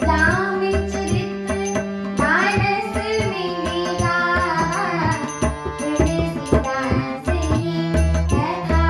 रामचरित मानस में गावा, तुलसीदास की कथा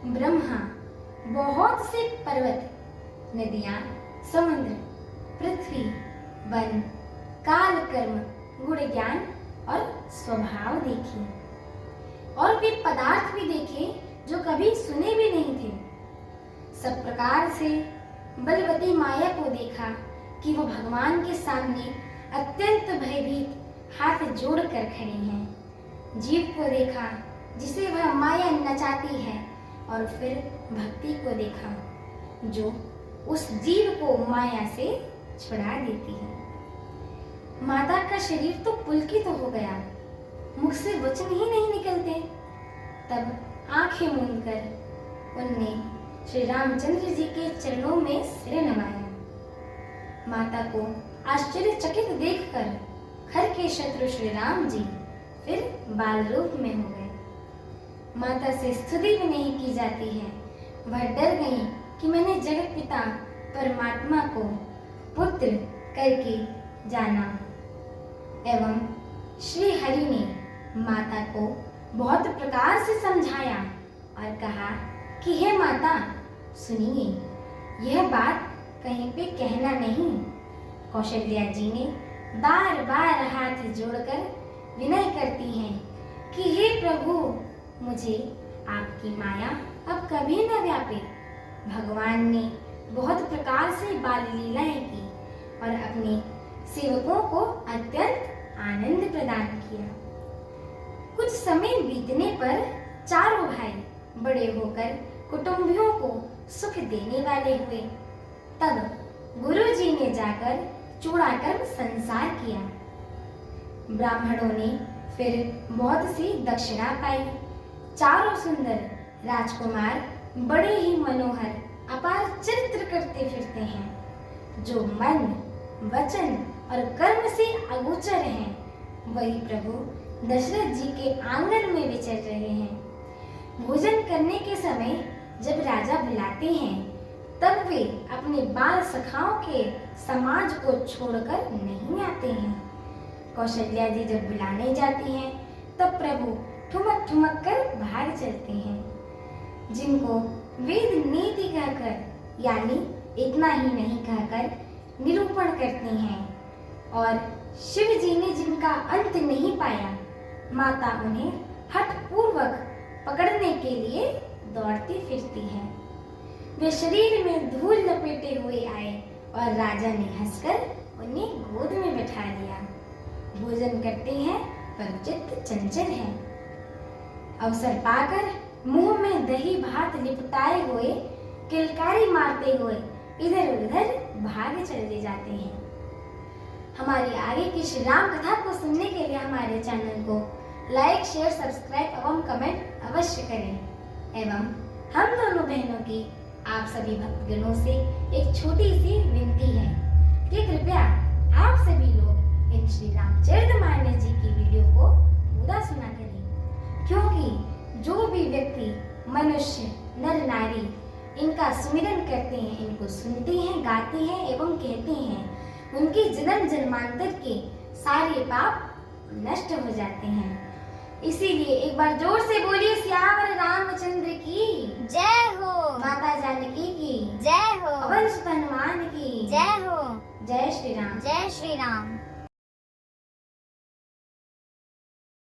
ब्रह्मा, बहुत से पर्वत, नदियां, समुद्र, पृथ्वी, वन, काल, कर्म, गुण, ज्ञान और स्वभाव देखे और वे पदार्थ भी देखे जो कभी सुने भी नहीं थे। सब प्रकार से बलवती माया को देखा कि वो भगवान के सामने अत्यंत भयभीत हाथ जोड़कर खड़ी हैं। जीव को देखा जिसे वह माया नचाती है और फिर भक्ति को देखा जो उस जीव को माया से छुड़ा देती है। माता का शरीर तो पुलकित हो गया, मुख से वचन ही नहीं निकलते। तब आंखें मूंदकर उनने श्री रामचंद्र जी के चरणों में सिर नवाया। माता को आश्चर्यचकित देखकर घर के शत्रु श्री राम जी फिर बाल रूप में हो गए। माता से स्तुति भी नहीं की जाती है। वह डर गई कि मैंने जगत पिता परमात्मा को पुत्र करके जाना। एवं श्री हरि ने माता को बहुत प्रकार से समझाया और कहा कि हे माता सुनिए, यह बात कहीं पे कहना नहीं। कौशल्या जी ने बार बार हाथ जोड़कर विनय करती हैं कि हे प्रभु, मुझे आपकी माया अब कभी न व्यापे। भगवान ने बहुत प्रकार से बाल लीलाएं की और अपने सेवकों को अत्यंत आनंद प्रदान किया। कुछ समय बीतने पर चारों भाई बड़े होकर कुटुंबियों को सुख देने वाले हुए। तब गुरु जी ने जाकर चूड़ाकर्म संसार किया। ब्राह्मणों ने फिर बहुत सी दक्षिणा पाई। चारों सुंदर राजकुमार बड़े ही मनोहर अपार चरित्र करते फिरते हैं। जो मन, वचन और कर्म से अगोचर हैं, वही प्रभु दशरथ जी के आंगन में विचर रहे हैं। भोजन करने के समय जब राजा बुलाते हैं, तब वे अपने बाल सखाओं के समाज को छोड़कर नहीं आते हैं। कौशल्या जी जब बुलाने जाती हैं, तब प्रभु ठुमक ठुमक कर भाग चलते हैं। जिनको वेद नीति कहकर, यानी इतना ही नहीं कहकर निरूपण करती हैं, और शिव जी ने जिनका अंत नहीं पाया, माता उन्हें हठपूर्वक पकड़ने के लिए दौड़ती फिरती है। वे शरीर में धूल लपेटे हुए आए और राजा ने हंसकर उन्हें गोद में बैठा लिया। भोजन करते हैं पर चित्त चंचल है। अवसर पाकर मुंह में दही भात लिपटाए हुए, किलकारी मारते हुए इधर उधर भाग चले जाते हैं। हमारी आगे की श्री राम कथा को सुनने के लिए हमारे चैनल को लाइक, शेयर, सब्सक्राइब एवं कमेंट अवश्य करें। एवं हम दोनों बहनों की आप सभी भक्तगणों से एक छोटी सी विनती है कि कृपया आप सभी लोग इन श्री रामचरितमानस जी की वीडियो को पूरा सुना करें, क्योंकि जो भी व्यक्ति, मनुष्य, नर नारी इनका सुमिरन करते हैं, इनको सुनते हैं, गाते हैं एवं कहते हैं, उनके जन्म जन्मांतर के सारे पाप नष्ट हो जाते हैं। इसीलिए एक बार जोर से बोलिए सियावर रामचंद्र की जय हो, माता जानकी की जय हो, पवन सुत हनुमान की जय हो। जय श्री राम। जय श्री राम।